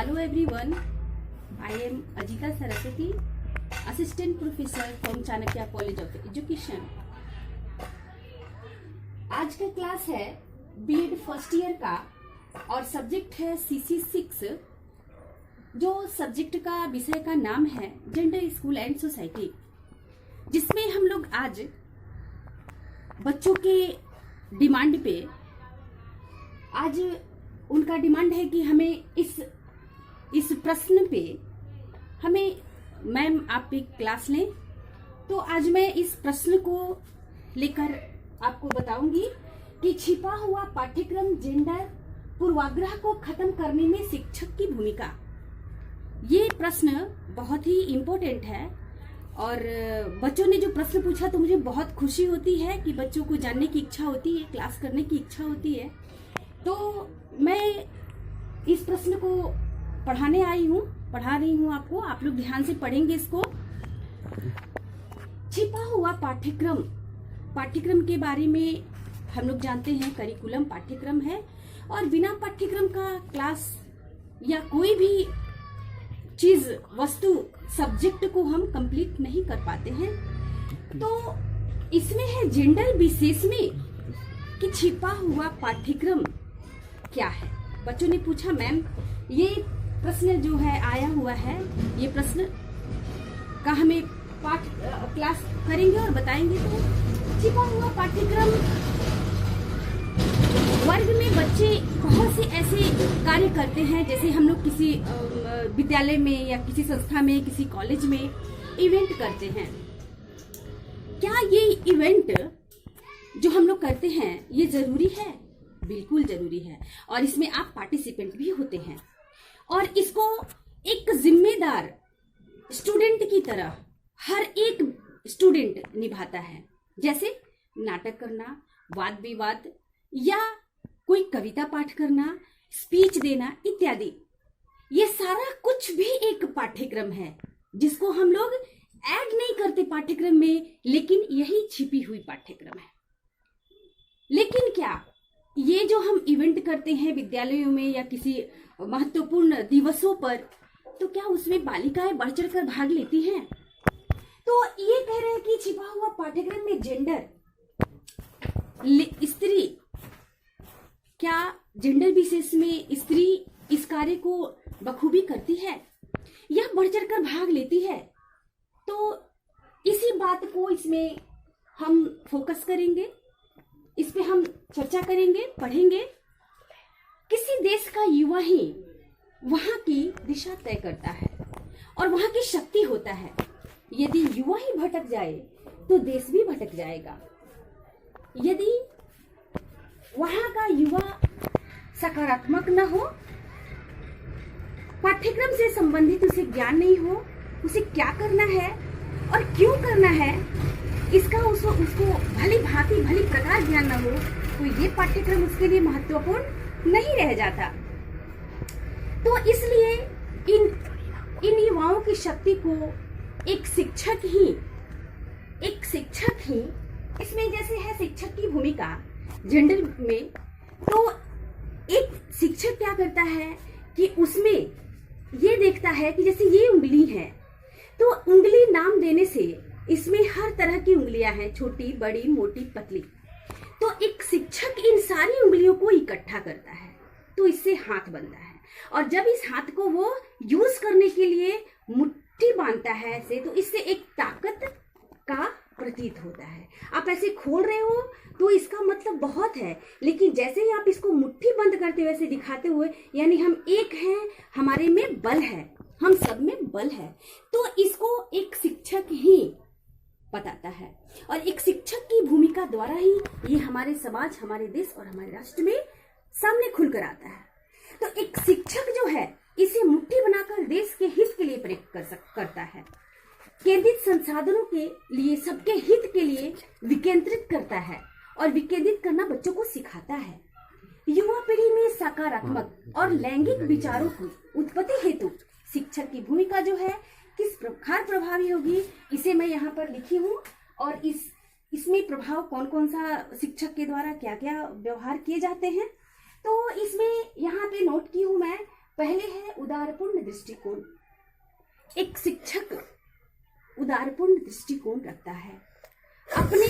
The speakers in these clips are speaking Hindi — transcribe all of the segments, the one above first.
Hello everyone, I am Ajita Saraswati, Assistant Professor from Chanakya College of Education. आज का क्लास है बीएड फर्स्ट ईयर का और सब्जेक्ट है CC 6, जो सब्जेक्ट का विषय का नाम है जेंडर, स्कूल एंड सोसाइटी, जिसमें हम लोग आज बच्चों के डिमांड पे आज उनका डिमांड है कि हमें इस प्रश्न पे हमें मैम आप एक क्लास लें। तो आज मैं इस प्रश्न को लेकर आपको बताऊंगी कि छिपा हुआ पाठ्यक्रम जेंडर पूर्वाग्रह को खत्म करने में शिक्षक की भूमिका। ये प्रश्न बहुत ही इम्पोर्टेंट है और बच्चों ने जो प्रश्न पूछा तो मुझे बहुत खुशी होती है कि बच्चों को जानने की इच्छा होती है, क्लास करने की इच्छा होती है। तो मैं इस प्रश्न को पढ़ा रही हूँ आपको। आप लोग ध्यान से पढ़ेंगे इसको। छिपा हुआ पाठ्यक्रम के बारे में हम लोग जानते हैं करिकुलम पाठ्यक्रम है और बिना पाठ्यक्रम का क्लास या कोई भी चीज, वस्तु, सब्जेक्ट को हम कंप्लीट नहीं कर पाते हैं। तो इसमें है जेंडर विशेष में कि छिपा हुआ पाठ्यक्रम क्या है। बच्चों ने पूछा मैम ये प्रश्न जो है आया हुआ है, ये प्रश्न का हमें क्लास करेंगे और बताएंगे। तो छिपा हुआ पाठ्यक्रम वर्ग में बच्चे बहुत से ऐसे कार्य करते हैं, जैसे हम लोग किसी विद्यालय में या किसी संस्था में, किसी कॉलेज में इवेंट करते हैं। क्या ये इवेंट जो हम लोग करते हैं ये जरूरी है? बिल्कुल जरूरी है और इसमें आप पार्टिसिपेंट भी होते हैं और इसको एक जिम्मेदार स्टूडेंट की तरह हर एक स्टूडेंट निभाता है, जैसे नाटक करना, वाद विवाद या कोई कविता पाठ करना, स्पीच देना इत्यादि। ये सारा कुछ भी एक पाठ्यक्रम है जिसको हम लोग ऐड नहीं करते पाठ्यक्रम में, लेकिन यही छिपी हुई पाठ्यक्रम है। लेकिन क्या ये जो हम इवेंट करते हैं विद्यालयों में या किसी महत्वपूर्ण दिवसों पर, तो क्या उसमें बालिकाएं बढ़ चढ़ कर भाग लेती हैं? तो ये कह रहे हैं कि छिपा हुआ पाठ्यक्रम में जेंडर, स्त्री, क्या जेंडर विशेष में स्त्री इस कार्य को बखूबी करती है या बढ़ चढ़ कर भाग लेती है? तो इसी बात को इसमें हम फोकस करेंगे, इस पे हम चर्चा करेंगे, पढ़ेंगे। किसी देश का युवा ही वहां की दिशा तय करता है और वहां की शक्ति होता है। यदि युवा ही भटक जाए तो देश भी भटक जाएगा। यदि वहां का युवा सकारात्मक न हो, पाठ्यक्रम से संबंधित उसे ज्ञान नहीं हो, उसे क्या करना है और क्यों करना है इसका उसको भली भांति भली प्रकार ज्ञान न हो, तो ये पाठ्यक्रम उसके लिए महत्वपूर्ण नहीं रह जाता। तो इसलिए इन युवाओं की शक्ति को एक शिक्षक ही इसमें जैसे है शिक्षक की भूमिका जेंडर में। तो एक शिक्षक क्या करता है कि उसमें ये देखता है कि जैसे ये उंगली है, तो उंगली नाम देने से इसमें हर तरह की उंगलियां हैं, छोटी, बड़ी, मोटी, पतली। तो एक शिक्षक इन सारी उंगलियों को इकट्ठा करता है तो इससे हाथ बनता है और जब इस हाथ को वो यूज करने के लिए मुट्ठी बांधता है ऐसे, तो इससे एक ताकत का प्रतीत होता है। आप ऐसे खोल रहे हो तो इसका मतलब बहुत है, लेकिन जैसे ही आप इसको मुट्ठी बंद करते हुए ऐसे दिखाते हुए, यानी हम एक हैं, हमारे में बल है, हम सब में बल है। तो इसको एक शिक्षक ही बताता है और एक शिक्षक की भूमिका द्वारा ही ये हमारे समाज, हमारे देश और हमारे राष्ट्र में सामने खुलकर आता है। तो एक शिक्षक जो है इसे मुट्ठी बनाकर देश के हित के लिए प्रयोग करता है, केंद्रित संसाधनों के लिए, सबके हित के लिए विकेंद्रित करता है और विकेंद्रित करना बच्चों को सिखाता है। युवा पीढ़ी में सकारात्मक और लैंगिक विचारों की उत्पत्ति हेतु शिक्षक की भूमिका जो है किस प्रकार प्रभावी होगी, इसे मैं यहाँ पर लिखी हूँ और इसमें प्रभाव कौन कौन सा शिक्षक के द्वारा क्या क्या व्यवहार किए जाते हैं। तो इसमें यहाँ पे नोट की हूँ मैं पहले है उदारपूर्ण दृष्टिकोण। एक शिक्षक उदारपूर्ण दृष्टिकोण रखता है अपने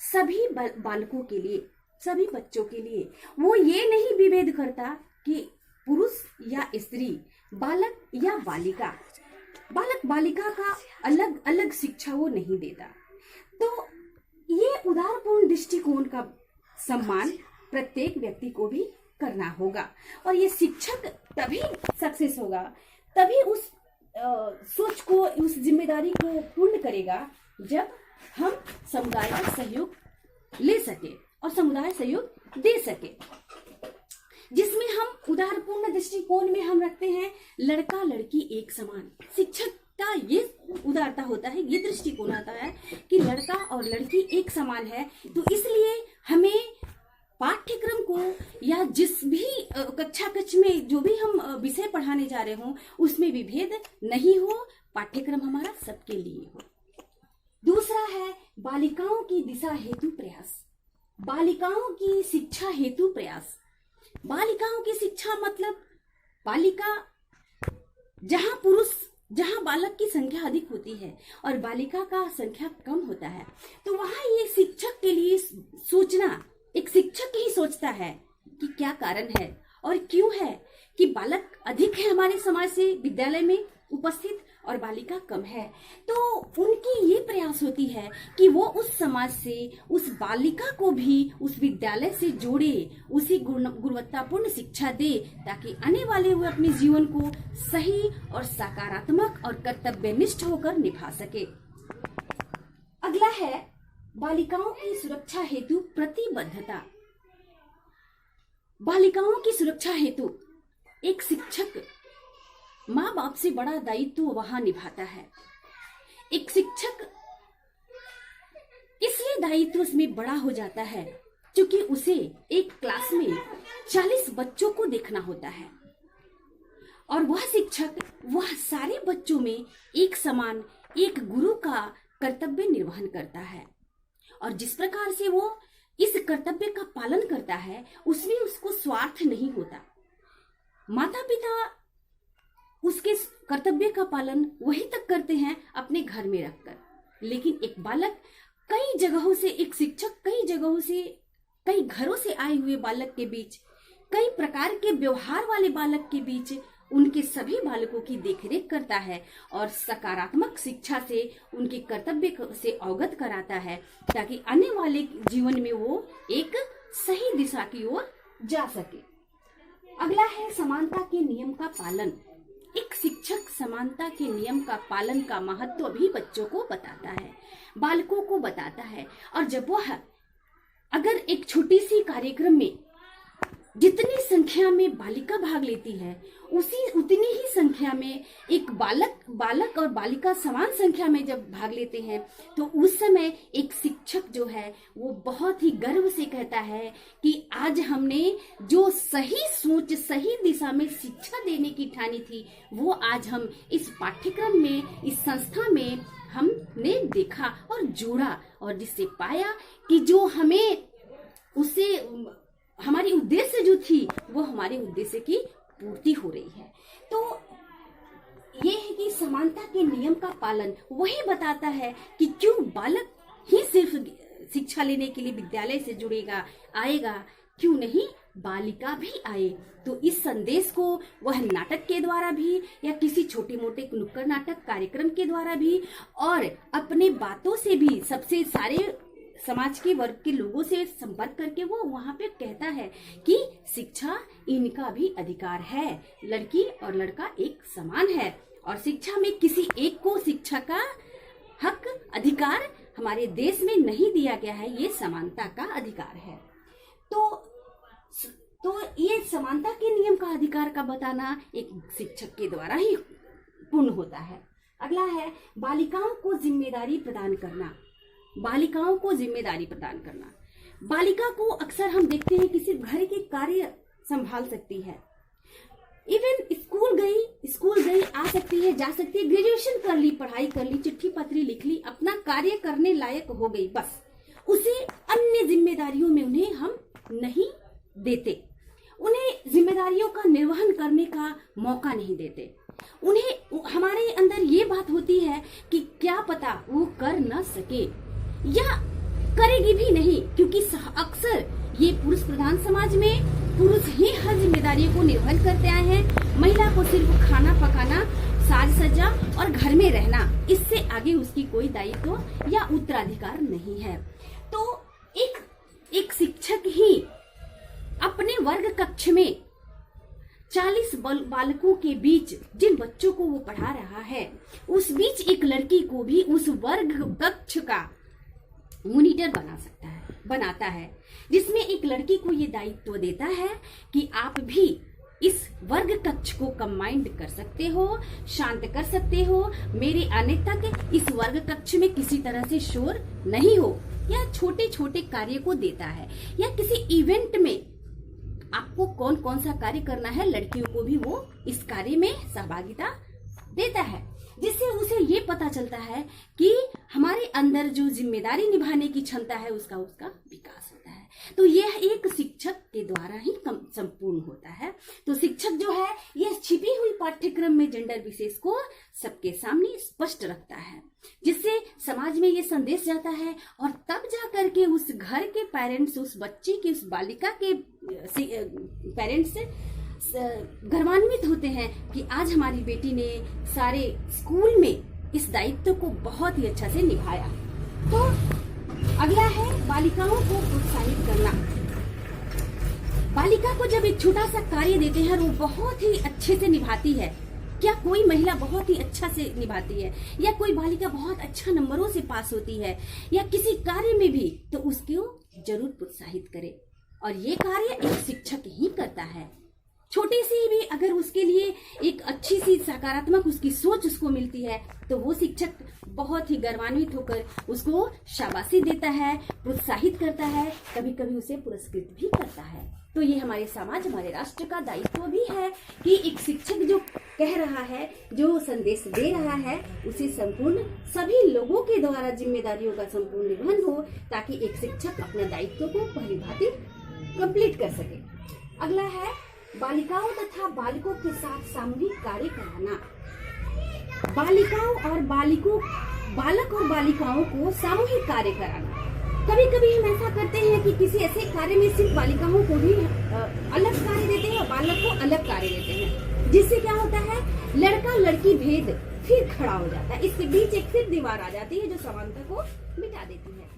सभी बालकों के लिए, सभी बच्चों के लिए। वो ये नहीं विभेद करता कि पुरुष या स्त्री, बालक या बालिका, बालक बालिका का अलग अलग शिक्षा वो नहीं देता। तो ये उदारपूर्ण दृष्टिकोण का सम्मान प्रत्येक व्यक्ति को भी करना होगा। और ये शिक्षक तभी सक्सेस होगा, तभी उस सोच को, उस जिम्मेदारी को पूर्ण करेगा जब हम समुदाय का सहयोग ले सके और समुदाय सहयोग दे सके, जिसमें हम उदारपूर्ण दृष्टिकोण में हम रखते हैं लड़का लड़की एक समान। शिक्षक का ये उदारता होता है, ये दृष्टिकोण आता है कि लड़का और लड़की एक समान है। तो इसलिए हमें पाठ्यक्रम को या जिस भी कक्षा कक्ष में जो भी हम विषय पढ़ाने जा रहे हों उसमें विभेद नहीं हो, पाठ्यक्रम हमारा सबके लिए हो। दूसरा है बालिकाओं की दिशा हेतु प्रयास, बालिकाओं की शिक्षा हेतु प्रयास। बालिकाओं की शिक्षा मतलब बालिका, जहां बालक की संख्या अधिक होती है और बालिका का संख्या कम होता है, तो वहां ये शिक्षक के लिए सोचना, एक शिक्षक ही सोचता है कि क्या कारण है और क्यों है कि बालक अधिक है हमारे समाज से विद्यालय में उपस्थित और बालिका कम है। तो उनकी ये प्रयास होती है कि वो उस समाज से उस बालिका को भी उस विद्यालय से जोड़े, उसी गुणवत्तापूर्ण शिक्षा दे, ताकि आने वाले वो अपने जीवन को सही और सकारात्मक और कर्तव्यनिष्ठ होकर निभा सके। अगला है बालिकाओं की सुरक्षा हेतु प्रतिबद्धता। बालिकाओं की सुरक्षा हेतु एक शिक्षक माँ बाप से बड़ा दायित्व वहां निभाता है। एक शिक्षक इसलिए दायित्व उसमें बड़ा हो जाता है क्योंकि उसे एक क्लास में 40 बच्चों को देखना होता है और वह शिक्षक वह सारे बच्चों में एक समान, एक गुरु का कर्तव्य निर्वहन करता है। और जिस प्रकार से वो इस कर्तव्य का पालन करता है उसमें उसको स्वार्थ नहीं होता। माता पिता उसके कर्तव्य का पालन वही तक करते हैं अपने घर में रखकर, लेकिन एक बालक कई जगहों से, एक शिक्षक कई जगहों से, कई घरों से आए हुए बालक के बीच, कई प्रकार के व्यवहार वाले बालक के बीच उनके सभी बालकों की देखरेख करता है और सकारात्मक शिक्षा से उनके कर्तव्य से अवगत कराता है, ताकि आने वाले जीवन में वो एक सही दिशा की ओर जा सके। अगला है समानता के नियम का पालन। एक शिक्षक समानता के नियम का पालन का महत्व भी बच्चों को बताता है, बालकों को बताता है। और जब वह अगर एक छोटी सी कार्यक्रम में जितनी संख्या में बालिका भाग लेती है उतनी ही संख्या में एक बालक और बालिका समान संख्या में जब भाग लेते हैं, तो उस समय एक शिक्षक जो है वो बहुत ही गर्व से कहता है कि आज हमने जो सही सोच, सही दिशा में शिक्षा देने की ठानी थी, वो आज हम इस पाठ्यक्रम में, इस संस्था में हमने देखा और जोड़ा, और जिससे पाया कि जो हमें उससे हमारी उद्देश्य जो थी वो हमारे उद्देश्य की पूर्ति हो रही है। तो ये है कि समानता के नियम का पालन वही बताता है कि क्यों बालक ही सिर्फ शिक्षा लेने के लिए विद्यालय से जुड़ेगा, आएगा, क्यों नहीं बालिका भी आए। तो इस संदेश को वह नाटक के द्वारा भी या किसी छोटे मोटे नुक्कड़ नाटक कार्यक्रम के द्वारा भी और अपने बातों से भी सबसे सारे समाज के वर्ग के लोगों से संपर्क करके वो वहां पे कहता है कि शिक्षा इनका भी अधिकार है, लड़की और लड़का एक समान है और शिक्षा में किसी एक को शिक्षा का हक, अधिकार हमारे देश में नहीं दिया गया है, ये समानता का अधिकार है। तो ये समानता के नियम का अधिकार का बताना एक शिक्षक के द्वारा ही पूर्ण होता है। अगला है बालिकाओं को जिम्मेदारी प्रदान करना। बालिकाओं को जिम्मेदारी प्रदान करना। बालिका को अक्सर हम देखते हैं कि सिर्फ घर के कार्य संभाल सकती है, इवन स्कूल गई आ सकती है, जा सकती है, ग्रेजुएशन कर ली, पढ़ाई कर ली, चिट्ठी पत्री लिख ली, अपना कार्य करने लायक हो गई, बस उसे अन्य जिम्मेदारियों में उन्हें हम नहीं देते। उन्हें जिम्मेदारियों का निर्वहन करने का मौका नहीं देते। उन्हें हमारे अंदर ये बात होती है कि क्या पता वो कर न सके या करेगी भी नहीं, क्योंकि अक्सर ये पुरुष प्रधान समाज में पुरुष ही हर जिम्मेदारियों को निर्वहन करते आए हैं। महिला को सिर्फ खाना पकाना, साज सज्जा और घर में रहना, इससे आगे उसकी कोई दायित्व या उत्तराधिकार नहीं है। तो एक शिक्षक ही अपने वर्ग कक्ष में 40 बालकों के बीच जिन बच्चों को वो पढ़ा रहा है, उस बीच एक लड़की को भी उस वर्ग कक्ष का मॉनिटर बनाता है, जिसमें एक लड़की को ये दायित्व देता है कि आप भी इस वर्ग कक्ष को कंबाइंड कर सकते हो, शांत कर सकते हो, मेरे आने तक इस वर्ग कक्ष में किसी तरह से शोर नहीं हो, या छोटे छोटे कार्य को देता है, या किसी इवेंट में आपको कौन कौन सा कार्य करना है, लड़कियों को भी वो इस कार्य में सहभागिता देता है, जिससे उसे ये पता चलता है कि हमारे अंदर जो जिम्मेदारी निभाने की क्षमता है उसका विकास होता है। तो यह एक शिक्षक के द्वारा ही संपूर्ण होता है। तो शिक्षक जो है यह छिपी हुई पाठ्यक्रम में जेंडर विशेष को सबके सामने स्पष्ट रखता है, जिससे समाज में ये संदेश जाता है, और तब जा करके उस घर के पेरेंट्स, उस बच्चे के, उस बालिका के पेरेंट्स गर्वान्वित होते हैं कि आज हमारी बेटी ने सारे स्कूल में इस दायित्व को बहुत ही अच्छा से निभाया। तो अगला है बालिकाओं को प्रोत्साहित करना। बालिका को जब एक छोटा सा कार्य देते हैं और वो बहुत ही अच्छे से निभाती है, क्या कोई महिला बहुत ही अच्छा से निभाती है, या कोई बालिका बहुत अच्छा नंबरों से पास होती है, या किसी कार्य में भी, तो उसको जरूर प्रोत्साहित करे। और ये कार्य एक शिक्षक ही करता है। छोटी सी भी अगर उसके लिए एक अच्छी सी सकारात्मक उसकी सोच उसको मिलती है, तो वो शिक्षक बहुत ही गर्वान्वित होकर उसको शाबाशी देता है, प्रोत्साहित करता है, कभी कभी उसे पुरस्कृत भी करता है। तो ये हमारे समाज, हमारे राष्ट्र का दायित्व भी है कि एक शिक्षक जो कह रहा है, जो संदेश दे रहा है, उसे संपूर्ण सभी लोगों के द्वारा जिम्मेदारियों का संपूर्ण निर्वहन हो, ताकि एक शिक्षक अपने दायित्व को भलीभांति कंप्लीट कर सके। अगला है बालिकाओं तथा बालकों के साथ सामूहिक कार्य कराना। बालक और बालिकाओं को सामूहिक कार्य कराना। कभी कभी हम ऐसा करते हैं कि किसी ऐसे कार्य में सिर्फ बालिकाओं को ही अलग कार्य देते हैं और बालक को अलग कार्य देते हैं, जिससे क्या होता है, लड़का लड़की भेद फिर खड़ा हो जाता है। इसके बीच एक फिर दीवार आ जाती है जो समानता को मिटा देती है।